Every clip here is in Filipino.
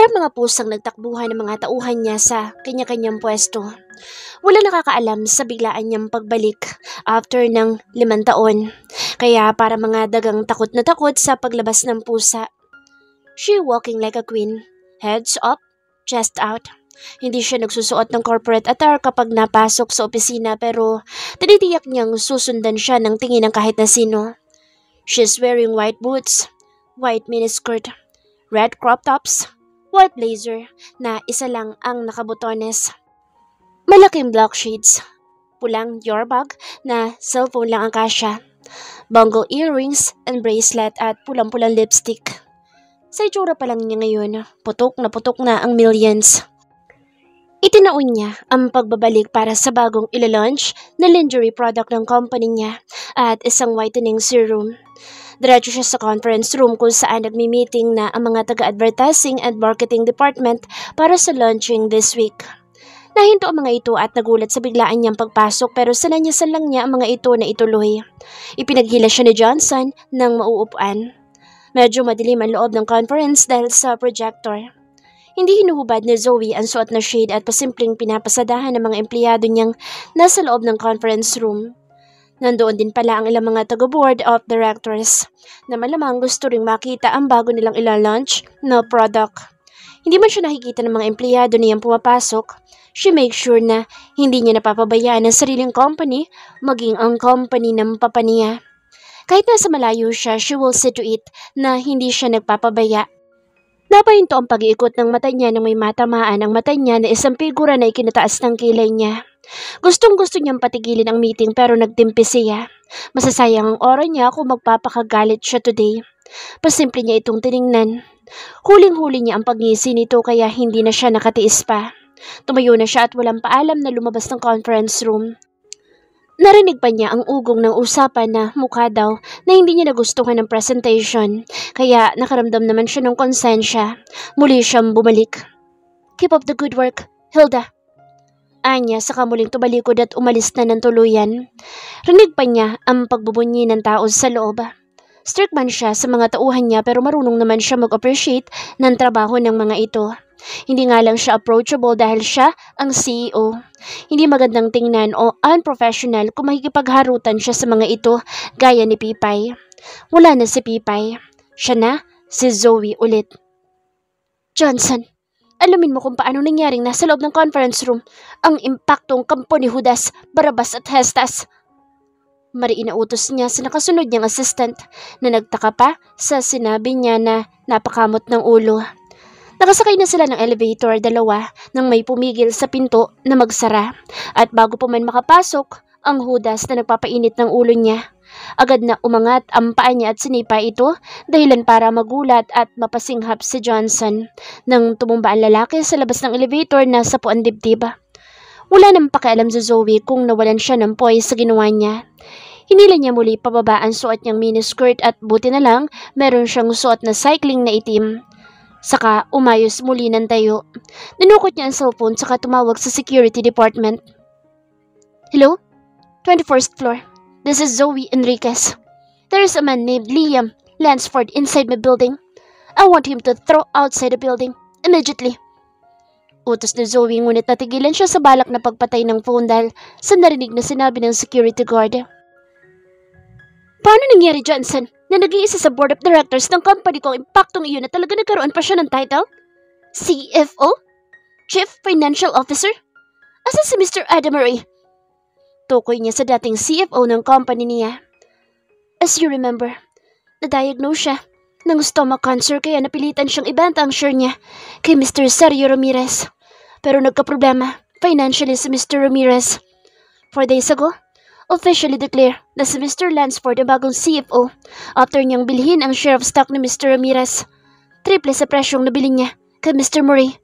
Parang mga pusang nagtakbuhan ng mga tauhan niya sa kanya-kanyang pwesto. Wala nakakaalam sa biglaan niyang pagbalik after ng 5 taon. Kaya para mga dagang takot na takot sa paglabas ng pusa. She walking like a queen. Heads up, chest out. Hindi siya nagsusuot ng corporate attire kapag napasok sa opisina pero tinitiyak niyang susundan siya ng tingin ng kahit na sino. She's wearing white boots, white miniskirt, red crop tops, white blazer na isa lang ang nakabotones. Malaking black shades, pulang Dior bag na cellphone lang ang kasya, bongo earrings and bracelet at pulang-pulang lipstick. Sa itsura pa lang niya ngayon, putok na ang millions. Itinaon niya ang pagbabalik para sa bagong ilo-launch na lingerie product ng company niya at isang whitening serum. Diretso siya sa conference room kung saan nagmi-meeting na ang mga taga-advertising and marketing department para sa launching this week. Nahinto ang mga ito at nagulat sa biglaan niyang pagpasok pero sinanyasan lang niya ang mga ito na ituloy. Ipinaghila siya ni Johnson ng mauupuan. Medyo madilim ang loob ng conference dahil sa projector. Hindi hinuhubad ni Zoe ang suot na shade at pasimpleng pinapasadahan ng mga empleyado niyang nasa loob ng conference room. Nandoon din pala ang ilang mga taga-board of directors na malamang gusto ring makita ang bago nilang ila-launch na product. Hindi man siya nakikita ng mga empleyado niyang pumapasok, she makes sure na hindi niya napapabayaan ang sariling company maging ang company ng papa niya. Kahit nasa malayo siya, she will see to it na hindi siya nagpapabaya. Napahinto ang pag-iikot ng mata niya nang may matamaan ang mata niya na isang figura na ikinataas ng kilay niya. Gustong-gusto niyang patigilin ang meeting pero nagtimpi siya. Masasayang ang oras niya kung magpapakagalit siya today. Pasimple niya itong tiningnan. Huling-huli niya ang pagngisi nito kaya hindi na siya nakatiis pa. Tumayo na siya at walang paalam na lumabas ng conference room. Narinig pa niya ang ugong ng usapan na mukha daw na hindi niya nagustuhan ng presentation, kaya nakaramdam naman siya ng konsensya. Muli siyang bumalik. "Keep up the good work, Hilda." Anya saka muling tumalikod at umalis na ng tuluyan. Rinig pa niya ang pagbubunyi ng tao sa loob. Strict man siya sa mga tauhan niya pero marunong naman siya mag-appreciate ng trabaho ng mga ito. Hindi nga lang siya approachable dahil siya ang CEO. Hindi magandang tingnan o unprofessional kung makikipagharutan siya sa mga ito gaya ni Pipay. Wala na si Pipay. Siya na, si Zoe ulit. "Johnson, alamin mo kung paano nangyaring nasa loob ng conference room ang impaktong kampo ni Judas, Barabas at Hestas." Mariin na utos niya sa nakasunod niyang assistant na nagtaka pa sa sinabi niya na napakamot ng ulo. Nakasakay na sila ng elevator, dalawa, nang may pumigil sa pinto na magsara. At bago pa man makapasok, ang Judas na nagpapainit ng ulo niya. Agad na umangat ang paa niya at sinipa ito dahilan para magulat at mapasinghap si Johnson. Nang tumumba ang lalaki sa labas ng elevator na sapo ang dibdib. Wala nang pakialam si Zoe kung nawalan siya ng poise sa ginawa niya. Hinila niya muli pababa ang suot niyang miniskirt at buti na lang meron siyang suot na cycling na itim. Saka umayos muli ng tayo. Ninukot niya ang cellphone saka tumawag sa security department. "Hello? 21st floor. This is Zoe Enriquez. There is a man named Liam Lansford inside my building. I want him to throw outside the building immediately." Utos ni Zoe ngunit natigilan siya sa balak na pagpatay ng phone dahil sa narinig na sinabi ng security guard. "Paano nangyari, Johnson, na nag-iisa sa board of directors ng company ko ang impaktong iyon na talaga nagkaroon pa siya ng title? CFO? Chief Financial Officer? Asa si Mr. Adamari?" Tukoy niya sa dating CFO ng company niya. "As you remember, na-diagnose siya ng stomach cancer kaya napilitan siyang ibenta ang share niya kay Mr. Sergio Ramirez. Pero nagkaproblema financially si Mr. Ramirez. 4 days ago, officially declare na si Mr. Lansford ang bagong CFO after niyang bilhin ang share of stock ni Mr. Ramirez. Triple sa presyong nabili niya kay Mr. Murray."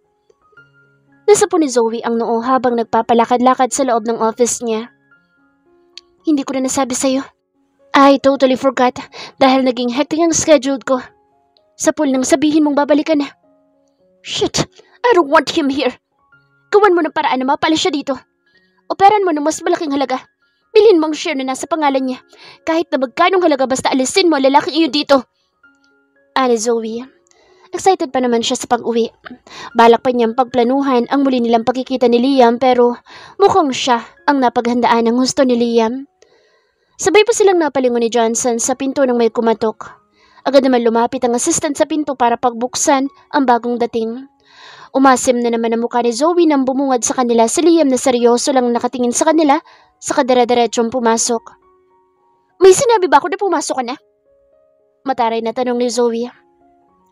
Nasapo ni Zoe ang noo habang nagpapalakad-lakad sa loob ng office niya. "Hindi ko na nasabi sa'yo. I totally forgot dahil naging hectic ang schedule ko. Sa pool nang sabihin mong babalikan na." "Shit, I don't want him here. Gawan mo ng paraan na mapala siya dito. Operan mo ng mas malaking halaga. Bilhin mo ang share na nasa pangalan niya. Kahit na magkanong halaga basta alisin mo ang lalaking iyon dito." Ani Zoe. Excited pa naman siya sa pag-uwi. Balak pa niyang pagplanuhan ang muli nilang pagkikita ni Liam pero mukhang siya ang napaghandaan ng gusto ni Liam. Sabay pa silang napalingon ni Johnson sa pinto nang may kumatok. Agad naman lumapit ang assistant sa pinto para pagbuksan ang bagong dating. Umasim na naman ang mukha ni Zoe nang bumungad sa kanila si Liam na seryoso lang nakatingin sa kanila sa kadire-diretsong pumasok. May sinabi ba ako na pumasok ka na? Mataray na tanong ni Zoe.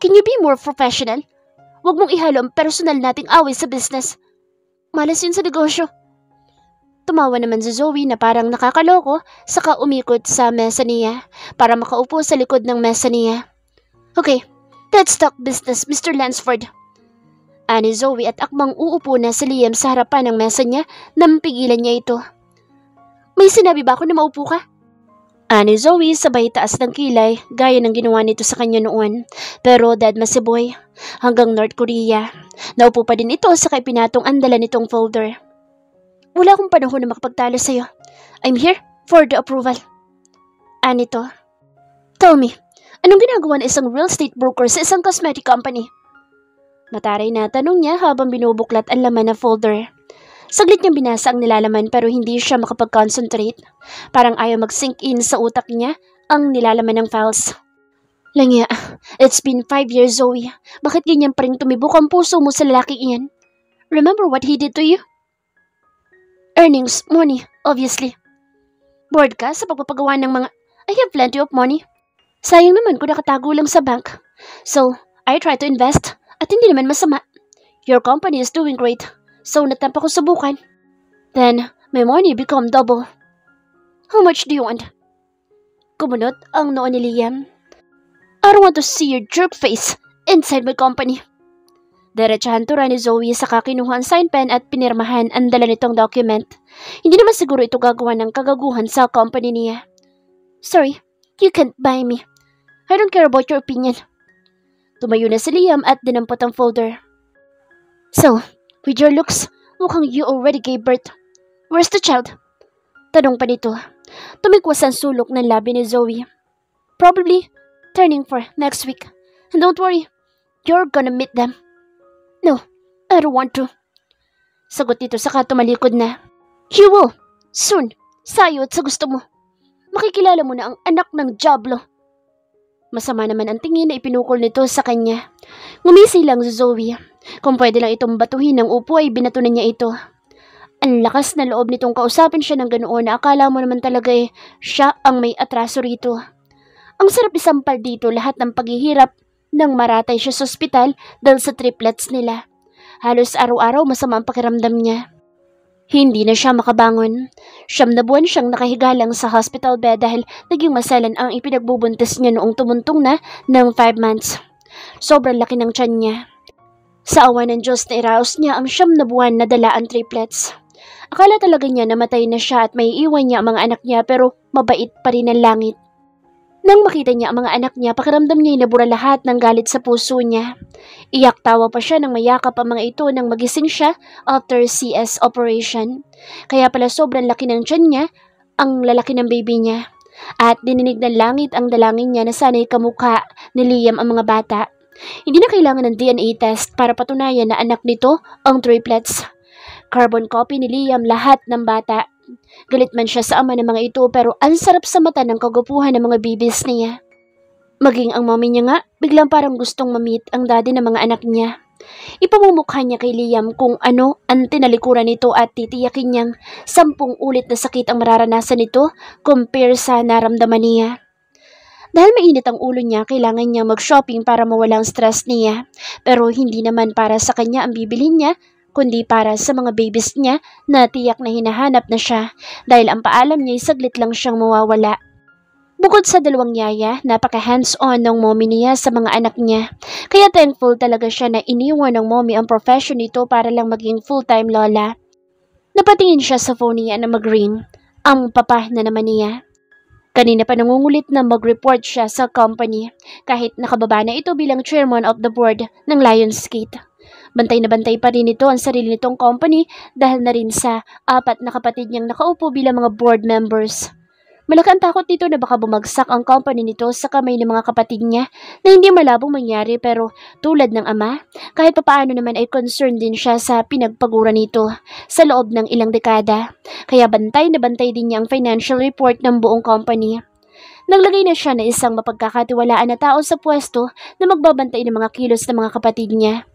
Can you be more professional? Huwag mong ihalo ang personal nating away sa business. Malas yun sa negosyo. Tumawa naman si Zoe na parang nakakaloko saka umikot sa mesa niya para makaupo sa likod ng mesa niya. Okay, let's talk business, Mr. Lansford. Ani Zoe at akmang uupo na si Liam sa harapan ng mesa niya nang pigilan niya ito. May sinabi ba ako na maupo ka? Ani Zoe sabay taas ng kilay gaya ng ginawa nito sa kanya noon. Pero dadma si Boy hanggang North Korea. Naupo pa din ito sa kay pinatong andala nitong folder. Wala akong panahon na makapagtalo sa'yo. I'm here for the approval. Ani to. Tell me, anong ginagawa ng isang real estate broker sa isang cosmetic company? Mataray na tanong niya habang binubuklat ang laman na folder. Saglit niyang binasa ang nilalaman pero hindi siya makapag-concentrate. Parang ayaw mag-sink in sa utak niya ang nilalaman ng files. Langya, it's been 5 years, Zoe. Bakit ganyan pa rin tumibok ang puso mo sa lalaking iyan? Remember what he did to you? Earnings, money, obviously. Bored ka sa pagpapagawa ng mga... I have plenty of money. Sayang naman kung nakatago lang sa bank. So, I try to invest at hindi naman masama. Your company is doing great. So, natampa ko subukan. Then, my money become double. How much do you want? Kumunot ang noo ni Liam. I don't want to see your jerk face inside my company. Diretsahan tura ni Zoe sa kakinuha ang sign pen at pinirmahan ang dala nitong document. Hindi naman siguro ito gagawa ng kagaguhan sa company niya. Sorry, you can't buy me. I don't care about your opinion. Tumayo na si Liam at dinampot ang folder. So, with your looks, mukhang you already gave birth. Where's the child? Tanong pa nito. Tumikwas ang sulok ng labi ni Zoe. Probably turning for next week. And don't worry, you're gonna meet them. No, I don't want to. Sagot nito saka tumalikod na. You will, soon, sayo at sa gusto mo. Makikilala mo na ang anak ng Diablo. Masama naman ang tingin na ipinukol nito sa kanya. Ngumisi lang si Zoe. Kung pwede lang itong batuhin ng upo ay binatunan niya ito. Ang lakas na loob nitong kausapin siya ng ganoon na akala mo naman talaga siya ang may atraso rito. Ang sarap isampal dito lahat ng paghihirap nang maratay siya sa ospital dahil sa triplets nila. Halos araw-araw masama ang pakiramdam niya. Hindi na siya makabangon. 9 na buwan siyang nakahiga lang sa hospital bed dahil naging masalan ang ipinagbubuntis niya noong tumuntong na ng 5 months. Sobrang laki ng tiyan niya. Sa awa ng Diyos na iraos niya ang 9 na buwan na dala ang triplets. Akala talaga niya namatay na siya at may iwan niya ang mga anak niya pero mabait pa rin ang langit. Nang makita niya ang mga anak niya, pakiramdam niya inabura lahat ng galit sa puso niya. Iyak-tawa pa siya nang mayakap ang mga ito nang magising siya after CS operation. Kaya pala sobrang laki ng tiyan niya, ang lalaki ng baby niya. At dininig ng langit ang dalangin niya na sana'y kamukha ni Liam ang mga bata. Hindi na kailangan ng DNA test para patunayan na anak nito ang triplets. Carbon copy ni Liam lahat ng bata. Galit man siya sa ama ng mga ito pero ang sarap sa mata ng kagupuhan ng mga babies niya. Maging ang mommy niya nga, biglang parang gustong ma-meet ang daddy ng mga anak niya. Ipamumukha niya kay Liam kung ano ang tinalikuran nito at titiyakin niyang 10 ulit na sakit ang mararanasan nito compare sa naramdaman niya. Dahil mainit ang ulo niya, kailangan niya mag-shopping para mawala ang stress niya. Pero hindi naman para sa kanya ang bibilin niya, kundi para sa mga babies niya na tiyak na hinahanap na siya dahil ang paalam niya ay saglit lang siyang mawawala. Bukod sa 2 yaya, napaka-hands-on ng mommy niya sa mga anak niya. Kaya thankful talaga siya na iniwan ng mommy ang profession nito para lang maging full-time lola. Napatingin siya sa phone niya na mag-ring. Ang papa na naman niya. Kanina pa nangungulit na mag-report siya sa company kahit nakababa na ito bilang chairman of the board ng Lionsgate. Bantay na bantay pa rin ito ang sarili nitong company dahil na rin sa 4 na kapatid niyang nakaupo bilang mga board members. Malaki ang takot nito na baka bumagsak ang company nito sa kamay ng mga kapatid niya na hindi malabong mangyari pero tulad ng ama, kahit papaano naman ay concerned din siya sa pinagpagura nito sa loob ng ilang dekada. Kaya bantay na bantay din niya ang financial report ng buong company. Naglagay na siya na isang mapagkakatiwalaan na tao sa pwesto na magbabantay ng mga kilos ng mga kapatid niya.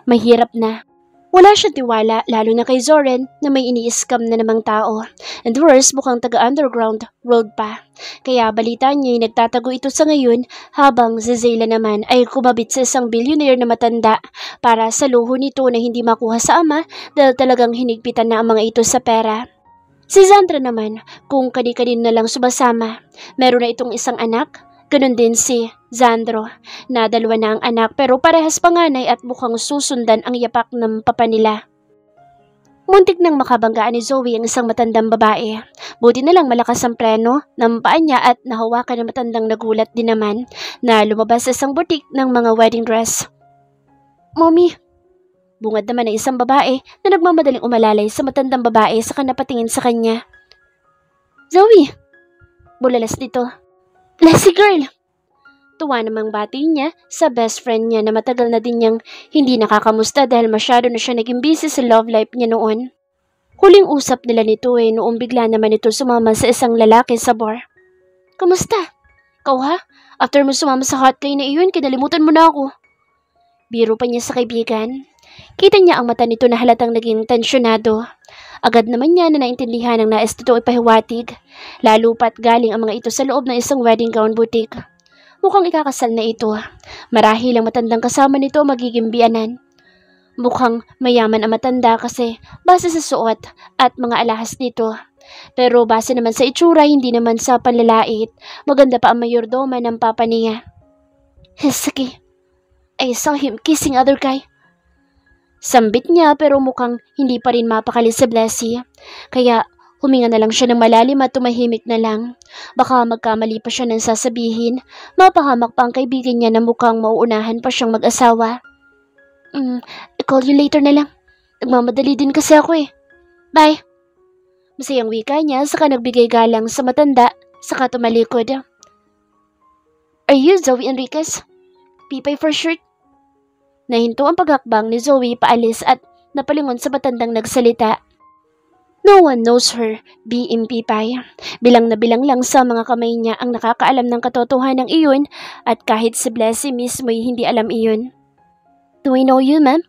Mahirap na. Wala siyang tiwala lalo na kay Zoren na may ini-scam na namang tao. And worse, mukhang taga-underground world pa. Kaya balita niya ay nagtatago ito sa ngayon habang si Zayla naman ay kumabit sa isang billionaire na matanda para sa luho nito na hindi makuha sa ama dahil talagang hinigpitan na ang mga ito sa pera. Si Zandra naman, kung kani-kanin na lang sumasama, meron na itong isang anak. Ganon din si Zandro, na dalawa na ang anak pero parehas panganay at mukhang susundan ang yapak ng papa nila. Muntik nang makabanggaan ni Zoe ang isang matandang babae. Buti na lang malakas ang preno ng paa niya at nahawakan ng matandang nagulat din naman na lumabas sa isang butik ng mga wedding dress. Mommy! Bungad naman ng isang babae na nagmamadaling umalalay sa matandang babae saka napatingin sa kanya. Zoe! Bulalas dito. Lassie girl! Tuwa namang bati niya sa best friend niya na matagal na din niyang hindi nakakamusta dahil masyado na siya naging busy sa love life niya noon. Huling usap nila nito noong bigla naman ito sumama sa isang lalaki sa bar. Kamusta? Ikaw ha? After mo sumama sa hot guy na iyon, kinalimutan mo na ako. Biro pa niya sa kaibigan. Kita niya ang mata nito na halatang naging tensyonado. Agad naman niya na naintindihan ang nais nito ipahiwatig, lalo pat galing ang mga ito sa loob ng isang wedding gown boutique. Mukhang ikakasal na ito. Marahil ang matandang kasama nito magiging biyanan. Mukhang mayaman ang matanda kasi base sa suot at mga alahas nito. Pero base naman sa itsura, hindi naman sa panlalait. Maganda pa ang mayordoma ng papa niya. Hesaki, I saw him kissing other guy. Sambit niya pero mukhang hindi pa rin mapakali si Blessy. Kaya huminga na lang siya ng malalim at tumahimik na lang. Baka magkamali pa siya ng sasabihin. Mapahamak pa ang kaibigan niya na mukhang mauunahan pa siyang mag-asawa. I'll call you later na lang. Nagmamadali din kasi ako Bye. Masayang wika niya saka nagbigay galang sa matanda saka tumalikod. Are you Zoe Enriquez? Pipay for shirt? Nahinto ang paghakbang ni Zoe paalis at napalingon sa matandang nagsalita. No one knows her, B.M. Pipay. Bilang na bilang lang sa mga kamay niya ang nakakaalam ng katotohanan ng iyon at kahit si Blessy mismo'y hindi alam iyon. Do I know you, ma'am?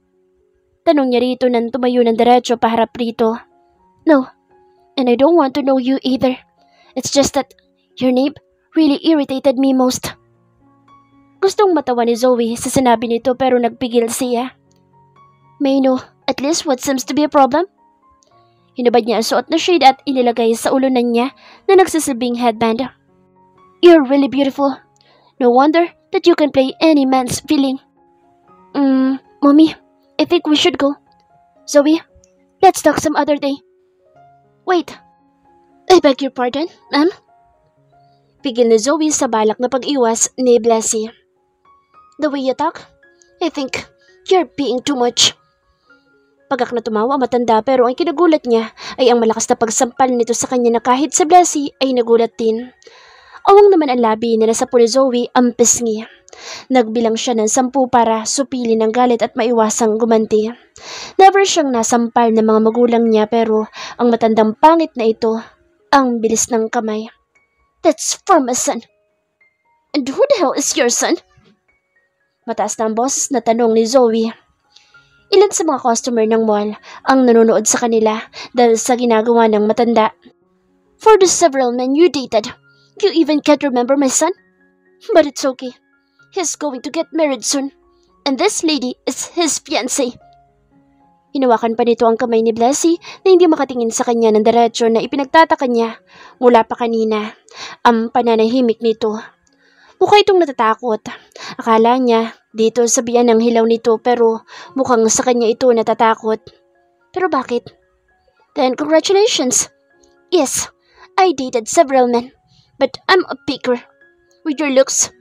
Tanong niya rito nang tumayo ng diretso paharap rito. No, and I don't want to know you either. It's just that your name really irritated me most. Gustong matawa ni Zoe sa sinabi nito pero nagpigil siya. May I know at least what seems to be a problem? Hinubad niya ang suot na shade at inilagay sa ulunan niya na nagsisilbing headband. You're really beautiful. No wonder that you can play any man's feeling. Mommy, I think we should go. Zoe, let's talk some other day. Wait, I beg your pardon, ma'am? Pigil ni Zoe sa balak na pag-iwas ni Blessy. The way you talk, I think you're being too much. Pagak na tumawa matanda pero ang kinagulat niya ay ang malakas na pagsampal nito sa kanya na kahit sa Blessy ay nagulat din. Awang naman ang labi nila sa ni Zoe ang pisngi. Nagbilang siya ng 10 para supilin ang galit at maiwasang gumanti. Never siyang nasampal ng mga magulang niya pero ang matandang pangit na ito ang bilis ng kamay. That's for my son. And who the hell is your son? Mataas na ang boses na tanong ni Zoe. Ilan sa mga customer ng mall ang nanonood sa kanila dahil sa ginagawa ng matanda. For the several men you dated, you even can't remember my son? But it's okay. He's going to get married soon. And this lady is his fiancée. Hinawakan pa nito ang kamay ni Blessy na hindi makatingin sa kanya ng diretsyo na ipinagtataka niya mula pa kanina. Ang pananahimik nito. Mukha itong natatakot. Akala niya dito sabihan ng hilaw nito pero mukhang sa kanya ito natatakot. Pero bakit? Then congratulations. Yes, I dated several men, but I'm a picker. With your looks.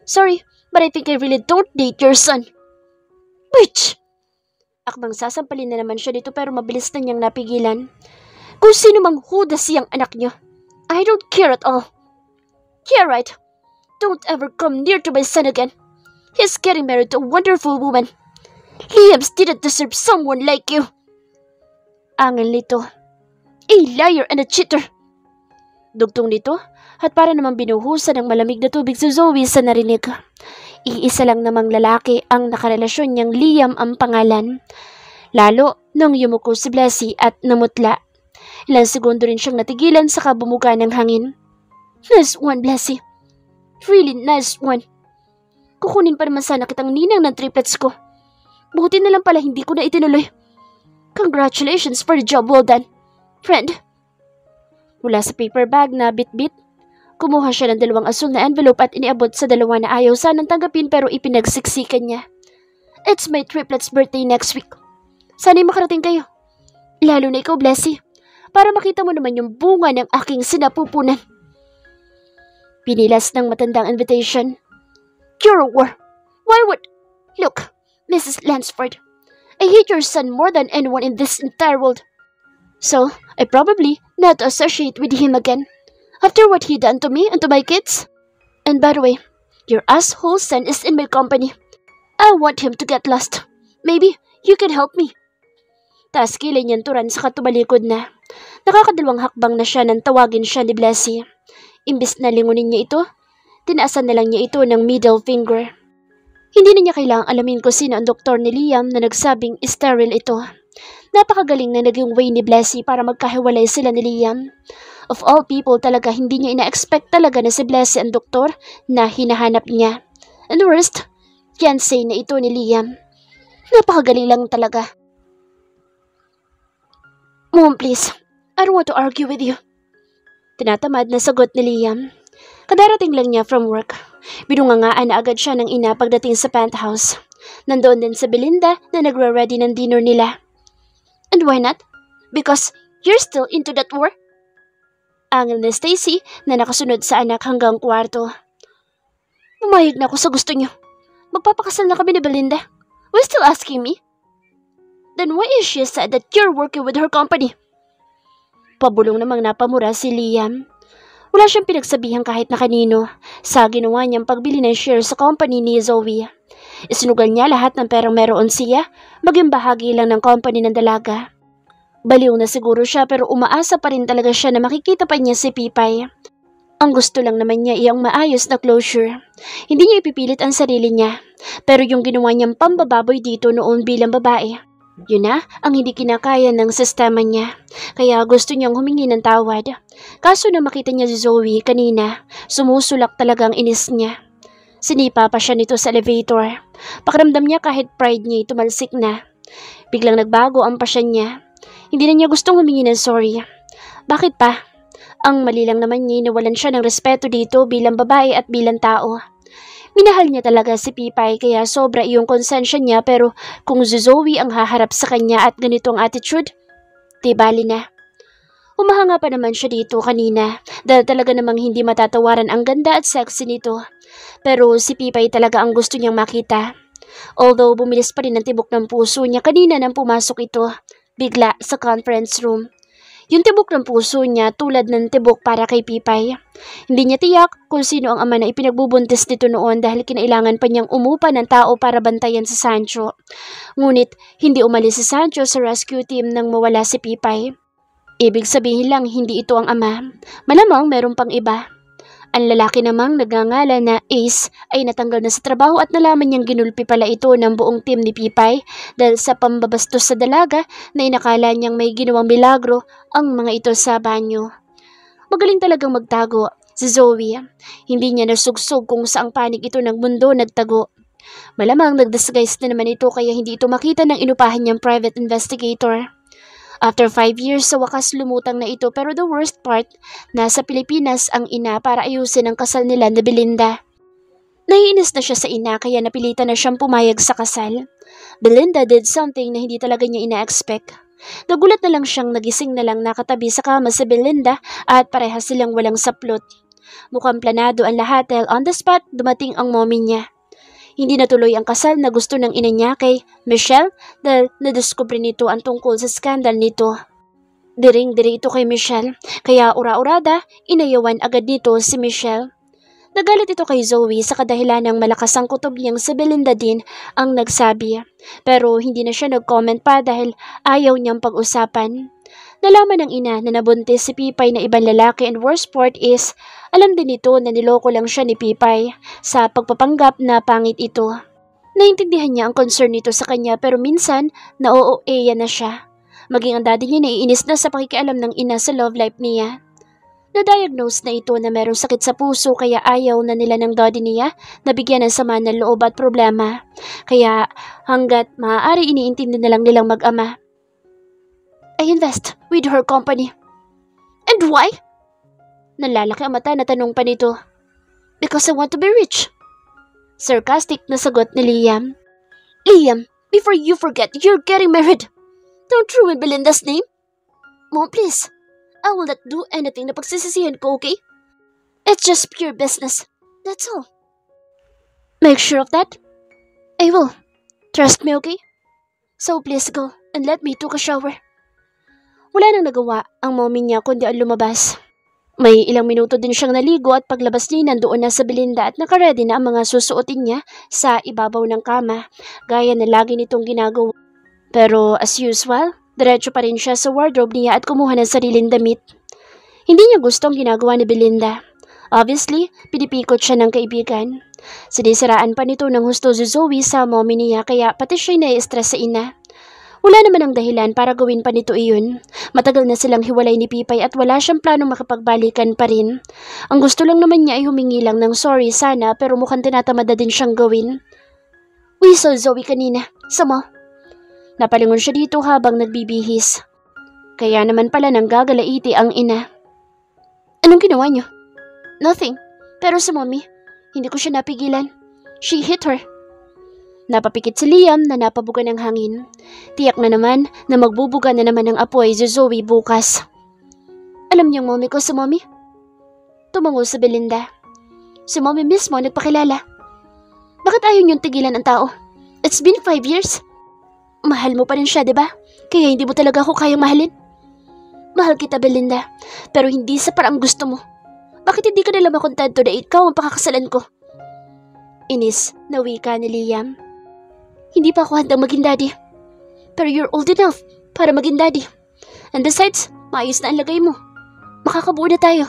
Sorry, but I think I really don't date your son. Bitch! Akbang sasampalin na naman siya dito pero mabilis na niyang napigilan. Kung sino mang hudas siyang anak niyo, I don't care at all. Yeah, right. Don't ever come near to my son again. He's getting married to a wonderful woman. Liams didn't deserve someone like you. Angel nito. A liar and a cheater. Dugtong nito at para namang binuhusan ng malamig na tubig si Zoe sa narinig. Iisa lang namang lalaki ang nakarelasyon niyang Liam ang pangalan. Lalo nung yumuko si Blessy at namutla. Ilang segundo rin siyang natigilan sa kabumuga ng hangin. Nice one, Blessy. Really nice one. Kukunin pa naman sana kitang ninang ng triplets ko. Buti na lang pala hindi ko na itinuloy. Congratulations for the job well done, friend. Mula sa paper bag na bit-bit, kumuha siya ng 2 asul na envelope at iniabot sa 2 na ayaw sanang tanggapin pero ipinagsiksikan niya. It's my triplets birthday next week. Sana'y makarating kayo. Lalo na ikaw, Blessy, para makita mo naman yung bunga ng aking sinapupunan. Pinilas ng matandang invitation. You're a war. Why would... Look, Mrs. Lansford, I hate your son more than anyone in this entire world. So, I probably not associate with him again. After what he done to me and to my kids. And by the way, your asshole son is in my company. I want him to get lost. Maybe you can help me. Taas kilay niyang turan sa katubalikod na. Nakakadalawang hakbang na siya nang tawagin siya ni Blessy. Imbis na lingunin niya ito, tinaasan na lang niya ito ng middle finger. Hindi na niya kailangang alamin kung sino ang doktor ni Liam na nagsabing sterile ito. Napakagaling na naging way ni Blessy para magkahiwalay sila ni Liam. Of all people talaga, hindi niya ina-expect talaga na si Blessy ang doktor na hinahanap niya. And worst, fiancé na ito ni Liam. Napakagaling lang talaga. Mom, please. I don't want to argue with you. Tinatamad na sagot ni Liam. Kadarating lang niya from work. Binungangaan na agad siya ng ina pagdating sa penthouse. Nandoon din sa Belinda na nagre-ready ng dinner nila. And why not? Because you're still into that war? Angel ni Stacy na nakasunod sa anak hanggang kwarto. Pumayag na ako sa gusto niyo. Magpapakasal na kami ni Belinda. Why still asking me? Then why is she said that you're working with her company? Pabulong namang napamura si Liam. Wala siyang pinagsabihan kahit na kanino sa ginawa niyang pagbili ng share sa company ni Zoe. Isinugal niya lahat ng perang meron siya, maging bahagi lang ng company ng dalaga. Baliw na siguro siya pero umaasa pa rin talaga siya na makikita pa niya si Pipay. Ang gusto lang naman niya iyang maayos na closure. Hindi niya ipipilit ang sarili niya, pero yung ginawa niyang pambababoy dito noon bilang babae, yun na ang hindi kinakaya ng sistema niya. Kaya gusto niyang humingi ng tawad. Kaso na makita niya si Zoe kanina, sumusulak talaga ang inis niya. Sinipa pa siya nito sa elevator. Pakiramdam niya kahit pride niya tumalsik na. Biglang nagbago ang pasyon niya. Hindi na niya gustong humingi ng sorry. Bakit pa? Ang mali lang naman niya nawalan siya ng respeto dito bilang babae at bilang tao. Minahal niya talaga si Pipay kaya sobra iyong konsensya niya pero kung si Zoe ang haharap sa kanya at ganitong attitude, di bali na. Umahanga pa naman siya dito kanina dahil talaga namang hindi matatawaran ang ganda at sexy nito. Pero si Pipay talaga ang gusto niyang makita. Although bumilis pa rin ang tibok ng puso niya kanina nang pumasok ito, bigla sa conference room. Yung tibok ng puso niya tulad ng tibok para kay Pipay. Hindi niya tiyak kung sino ang ama na ipinagbubuntis nito noon dahil kinailangan pa niyang umupa ng tao para bantayan si Sancho. Ngunit hindi umalis si Sancho sa rescue team nang mawala si Pipay. Ibig sabihin lang hindi ito ang ama. Malamang meron pang iba. Ang lalaki namang nagngangalan na Ace ay natanggal na sa trabaho at nalaman niyang ginulpi pala ito ng buong team ni Pipay dahil sa pambabastos sa dalaga na inakala niyang may ginawang milagro ang mga ito sa banyo. Magaling talagang magtago si Zoe. Hindi niya nasugsog kung saang panig ito ng mundo nagtago. Malamang nagdisguise na naman ito kaya hindi ito makita ng inupahan niyang private investigator. After 5 years, sa wakas lumutang na ito pero the worst part, nasa Pilipinas ang ina para ayusin ang kasal nila ni Belinda. Naiinis na siya sa ina kaya napilitan na siyang pumayag sa kasal. Belinda did something na hindi talaga niya ina-expect. Nagulat na lang siyang nagising na lang nakatabi sa kama si Belinda at parehas silang walang saplot. Mukhang planado ang lahat dahil on the spot dumating ang mommy niya. Hindi natuloy ang kasal na gusto ng ina niya kay Michelle dahil nadiskubre nito ang tungkol sa skandal nito. Diring-diri ito kay Michelle, kaya ura-urada, inayawan agad nito si Michelle. Nagalit ito kay Zoe sa kadahilan ng malakas ang kutob niyang si Belinda din ang nagsabi. Pero hindi na siya nag-comment pa dahil ayaw niyang pag-usapan. Nalaman ng ina na nabuntis si Pipay na ibang lalaki and worst part is, alam din ito na niloko lang siya ni Pipay sa pagpapanggap na pangit ito. Naintindihan niya ang concern nito sa kanya pero minsan na-OOA na siya. Maging ang daddy niya naiinis na sa pakikialam ng ina sa love life niya. Na-diagnose na ito na merong sakit sa puso kaya ayaw na nila ng daddy niya na bigyan ng sama ng loob at problema. Kaya hanggat maaari iniintindi na lang nilang mag-ama. I invest with her company. And why? Nalalaki ang mata na tanong pa nito. Because I want to be rich. Sarcastic na sagot ni Liam. Liam, before you forget, you're getting married. Don't ruin Belinda's name. Mom, please. I will not do anything na pagsisisihan ko, okay? It's just pure business. That's all. Make sure of that? I will. Trust me, okay? So please go and let me take a shower. Wala nang nagawa ang mommy niya kundi ang lumabas. May ilang minuto din siyang naligo at paglabas niya nandoon na sa Belinda at nakaredy na ang mga susuotin niya sa ibabaw ng kama, gaya na lagi nitong ginagawa. Pero as usual, diretso pa rin siya sa wardrobe niya at kumuha ng sariling damit. Hindi niya gusto ang ginagawa ni Belinda. Obviously, pinipikot siya ng kaibigan. Sinisiraan pa nito ng husto si Zoe sa mommy niya kaya pati siya'y nai-stress sa ina. Wala naman ang dahilan para gawin pa nito iyon. Matagal na silang hiwalay ni Pipay at wala siyang planong makipagbalikan pa rin. Ang gusto lang naman niya ay humingi lang ng sorry sana pero mukhang tinatamad na din siyang gawin. We saw Zoe kanina, sa mall. Napalingon siya dito habang nagbibihis. Kaya naman pala nang gagalaiti ang ina. Anong ginawa niyo? Nothing. Pero sa mommy, hindi ko siya napigilan. She hit her. Napapikit si Liam na napabuga ng hangin. Tiyak na naman na magbubuga na naman ng apoy si Zoe bukas. Alam niyang mommy ko si mommy? Tumango sa Belinda. Si mommy mismo nagpakilala. Bakit ayaw niyong tigilan ang tao? It's been 5 years. Mahal mo pa rin siya, diba? Kaya hindi mo talaga ako kayang mahalin. Mahal kita, Belinda. Pero hindi sa parang gusto mo. Bakit hindi ka nila makontento na ikaw ang pakakasalan ko? Inis na wika ni Liam. Hindi pa ako handang maging daddy. Pero you're old enough para maging daddy. And besides, maayos na ang lagay mo. Makakabuo na tayo.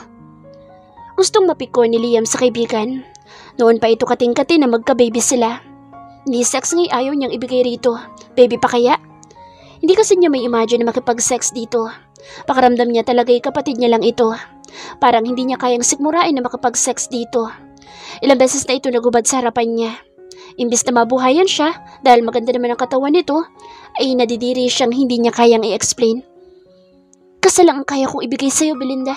Gustong mapiko ni Liam sa kaibigan. Noon pa ito kating-kati na magka-baby sila. Ni sex nga'y ayaw niyang ibigay rito. Baby pa kaya? Hindi kasi niya may imagine na makipag-sex dito. Pakaramdam niya talaga'y kapatid niya lang ito. Parang hindi niya kayang sigmurain na makipag-sex dito. Ilang beses na ito nagubad sa harapan niya. Imbis na mabuhayan siya, dahil maganda naman ang katawan nito, ay nadidiri siyang hindi niya kayang i-explain. Kasal lang ang kaya kong ibigay sa'yo, Belinda.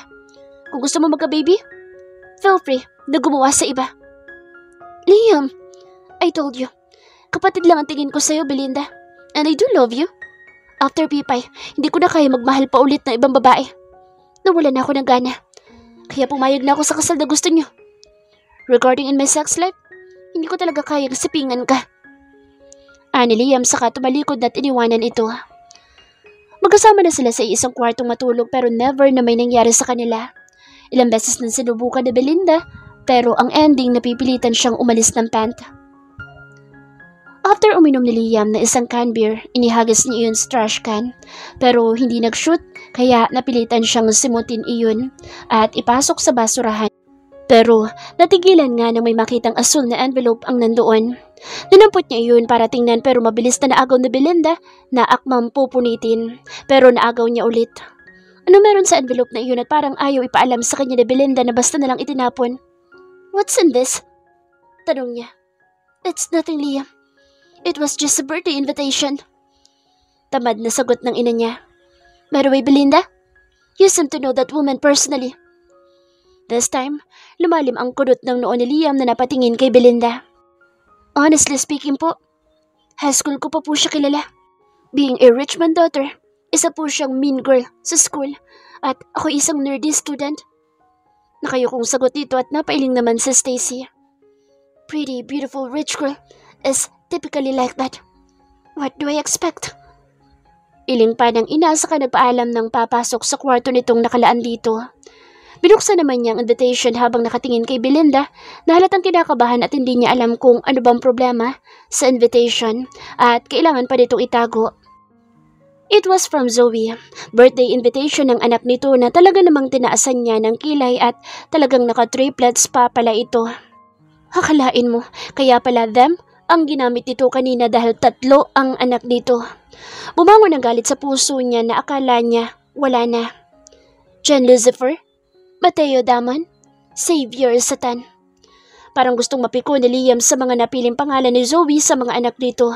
Kung gusto mo magka-baby, feel free na gumawa sa iba. Liam, I told you, kapatid lang ang tingin ko sa'yo, Belinda. And I do love you. After Pipay, hindi ko na kaya magmahal pa ulit ng ibang babae. Nawala na ako ng gana. Kaya pumayag na ako sa kasal na gusto niyo. Regarding in my sex life, hindi ko talaga kayang sipingan ka. Ani Liam saka tumalikod at iniwanan ito. Magkasama na sila sa isang kwartong matulog pero never na may nangyari sa kanila. Ilang beses nang sinubukan ni Belinda pero ang ending napipilitan siyang umalis ng pant. After uminom ni Liam na isang can beer, inihagis niya iyon sa trash can. Pero hindi nag-shoot kaya napilitan siyang simutin iyon at ipasok sa basurahan. Pero natigilan nga nang may makitang asul na envelope ang nandoon. Dinampot niya iyon para tingnan pero mabilis na naagaw ni Belinda na akmang pupunitin. Pero naagaw niya ulit. Ano meron sa envelope na iyon at parang ayaw ipaalam sa kanya ni Belinda na basta nalang itinapon. What's in this? Tanong niya. It's nothing, Liam. It was just a birthday invitation. Tamad na sagot ng ina niya. By the way, Belinda, you seem to know that woman personally. This time, lumalim ang kudot ng noo ni Liam na napatingin kay Belinda. Honestly speaking po, high school ko pa po siya kilala. Being a rich man daughter, isa po siyang mean girl sa school at ako isang nerdy student. Nakayukong sagot dito at napailing naman si Stacy. Pretty, beautiful, rich girl is typically like that. What do I expect? Iling pa ng ina saka nagpaalam ng papasok sa kwarto nitong nakalaan dito. Binuksan naman niya ang invitation habang nakatingin kay Belinda na halatang kinakabahan at hindi niya alam kung ano bang problema sa invitation at kailangan pa nitong itago. It was from Zoe, birthday invitation ng anak nito na talaga namang tinaasan niya ng kilay at talagang naka-triplets pa pala ito. Hakalain mo, kaya pala them ang ginamit nito kanina dahil 3 ang anak nito. Bumangon ang galit sa puso niya na akala niya wala na. John Lucifer, Mateo Damon, Xavier Satan. Parang gustong mapiko ni Liam sa mga napiling pangalan ni Zoe sa mga anak nito.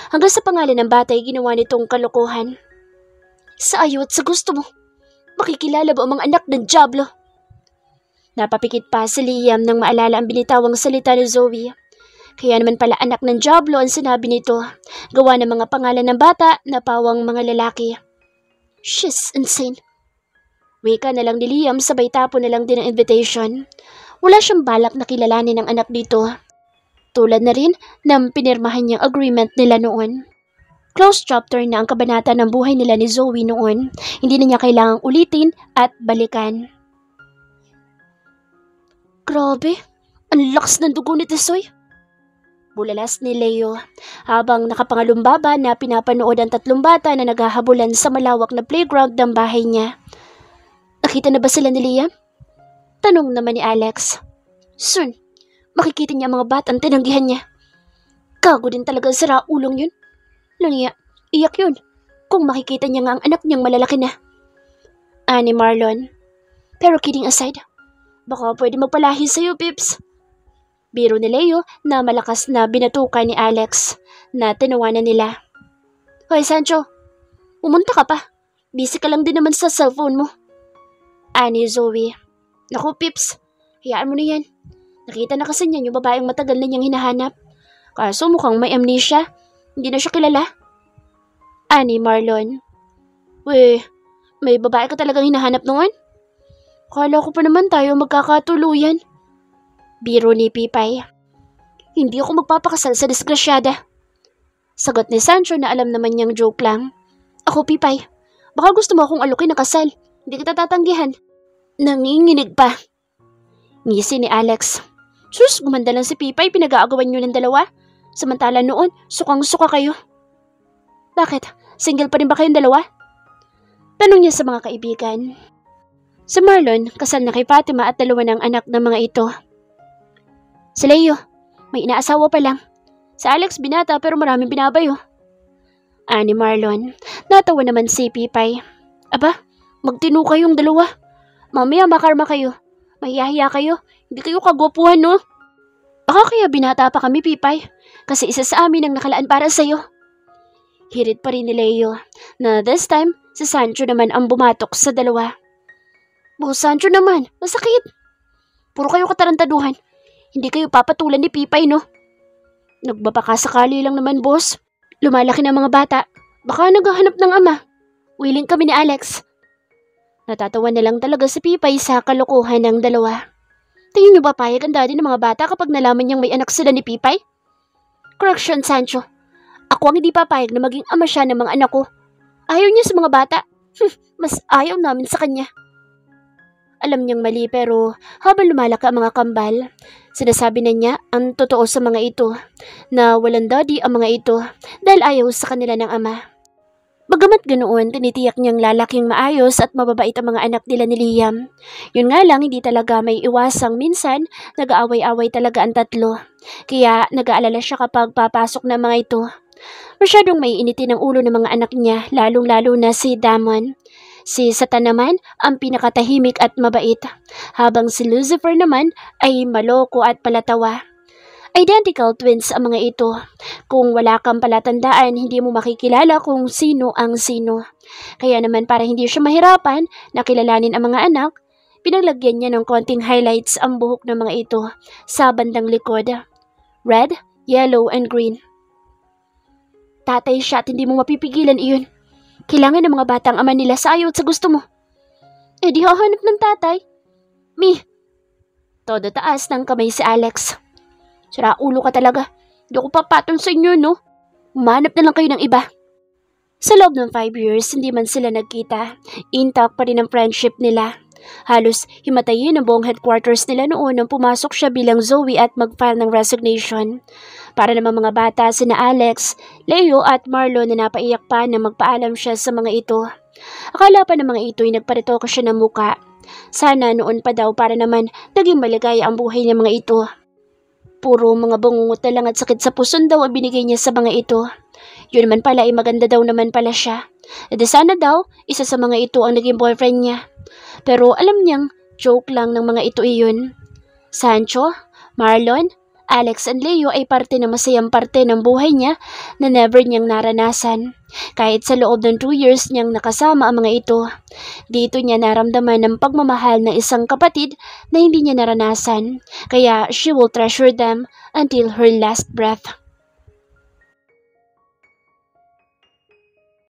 Hanggang sa pangalan ng bata ay ginawa nitong kalokohan. Sa ayaw at sa gusto mo, makikilala ba ang mga anak ng Diablo? Napapikit pa si Liam nang maalala ang binitawang salita ni Zoe. Kaya naman pala anak ng Diablo ang sinabi nito, gawa ng mga pangalan ng bata na pawang mga lalaki. She's insane. Wika na lang ni Liam sabay tapo na lang din ang invitation. Wala siyang balak na kilalanin ang anak dito. Tulad na rin ng pinirmahan niyang agreement nila noon. Close chapter na ang kabanata ng buhay nila ni Zoe noon. Hindi na niya kailangang ulitin at balikan. Grabe, ang lakas ng dugo ni Tisoy. Bulalas ni Leo habang nakapangalumbaba na pinapanood ang 3 bata na naghahabulan sa malawak na playground ng bahay niya. Nakita na ba sila ni Liam? Tanong naman ni Alex. Soon, makikita niya ang mga batang tinanggihan niya. Gago din talaga sira ulong yun. Langya, iyak yun. Kung makikita niya nga ang anak niyang malalaki na. Ani Marlon. Pero kidding aside, baka pwede magpalahi sa'yo, Pips. Biro ni Leo na malakas na binatukan ni Alex na tinawanan nila. Hoy Sancho, pumunta ka pa. Busy ka lang din naman sa cellphone mo. Ani Zoe. Naku Pips, hayaan mo na yan. Nakita na kasi niyan yung babaeng matagal na niyang hinahanap. Kaso mukhang may amnesia. Hindi na siya kilala. Ani Marlon. Weh, may babae ka talagang hinahanap noon? Kala ko pa naman tayo magkakatuluyan. Biro ni Pipay. Hindi ako magpapakasal sa disgrasyada. Sagot ni Sancho na alam naman niyang joke lang. Ako Pipay, baka gusto mo akong alukin na kasal. Hindi kita tatanggihan. Nanginginig pa. Ngisi ni Alex. Sus, gumanda lang si Pipay, pinag-aagawan niyo ng dalawa. Samantala noon, sukang-suka kayo. Bakit? Single pa rin ba kayong dalawa? Tanong niya sa mga kaibigan. Si Marlon, kasal na kay Fatima at 2 ng anak ng mga ito. Si Leo, may inaasawa pa lang. Si Alex binata pero maraming binabayo. Ani Marlon, natawa naman si Pipay. Aba, magtino kayong dalawa. Mamaya makarma kayo. Mahiyahiya kayo. Hindi kayo kagwapuhan, no? Baka kaya binata pa kami, Pipay. Kasi isa sa amin ang nakalaan para sa'yo. Hirit pa rin ni Leo na this time, si Sancho naman ang bumatok sa dalawa. Boss Sancho naman, masakit. Puro kayo katarantaduhan. Hindi kayo papatulan ni Pipay, no? Nagbabakasakali lang naman, boss. Lumalaki na mga bata. Baka naghahanap ng ama. Willing kami ni Alex. Natatawa na lang talaga si Pipay sa kalokohan ng dalawa. Tingin niyo ba payag ang daddy ng mga bata kapag nalaman niyang may anak sila ni Pipay? Correction, Sancho. Ako ang hindi papayag na maging ama siya ng mga anak ko. Ayaw niya sa mga bata. Mas ayaw namin sa kanya. Alam niyang mali pero habang lumalaki ang mga kambal, sinasabi na niya ang totoo sa mga ito na walang daddy ang mga ito dahil ayaw sa kanila ng ama. Bagamat ganoon, tinitiyak niyang lalaking maayos at mababait ang mga anak nila ni Liam. Yun nga lang, hindi talaga may iwasang minsan, nag-aaway-away talaga ang 3. Kaya nag-aalala siya kapag papasok na mga ito. Masyadong may initin ang ulo ng mga anak niya, lalong-lalo na si Damon. Si Satan naman ang pinakatahimik at mabait, habang si Lucifer naman ay maloko at palatawa. Identical twins ang mga ito. Kung wala kang palatandaan, hindi mo makikilala kung sino ang sino. Kaya naman para hindi siya mahirapan na kilalanin ang mga anak, pinaglagyan niya ng konting highlights ang buhok ng mga ito sa bandang likod. Red, yellow, and green. Tatay siya at hindi mo mapipigilan iyon. Kailangan ng mga batang ama nila sa ayaw at sa gusto mo. Eh di hahanap ng tatay. Mi. Todo taas ng kamay si Alex. Sira ulo ka talaga. Hindi ako papatol sa inyo, no? Umanap na lang kayo ng iba. Sa loob ng 5 years, hindi man sila nagkita. Intact pa rin ang friendship nila. Halos himatayin ang buong headquarters nila noon nang pumasok siya bilang Zoe at mag-file ng resignation. Para naman mga bata sina Alex, Leo at Marlon na napaiyak pa na magpaalam siya sa mga ito. Akala pa ng mga ito ay nagparitoka siya ng muka. Sana noon pa daw para naman naging maligaya ang buhay ng mga ito. Puro mga bangungot na lang at sakit sa puson daw ang binigay niya sa mga ito. Yun naman pala ay maganda daw naman pala siya. E sana daw, isa sa mga ito ang naging boyfriend niya. Pero alam niyang joke lang ng mga ito iyon. Sancho, Marlon, Alex and Leo ay parte na masayang parte ng buhay niya na never niyang naranasan. Kahit sa loob ng 2 years niyang nakasama ang mga ito, dito niya naramdaman ang pagmamahal ng isang kapatid na hindi niya naranasan. Kaya she will treasure them until her last breath.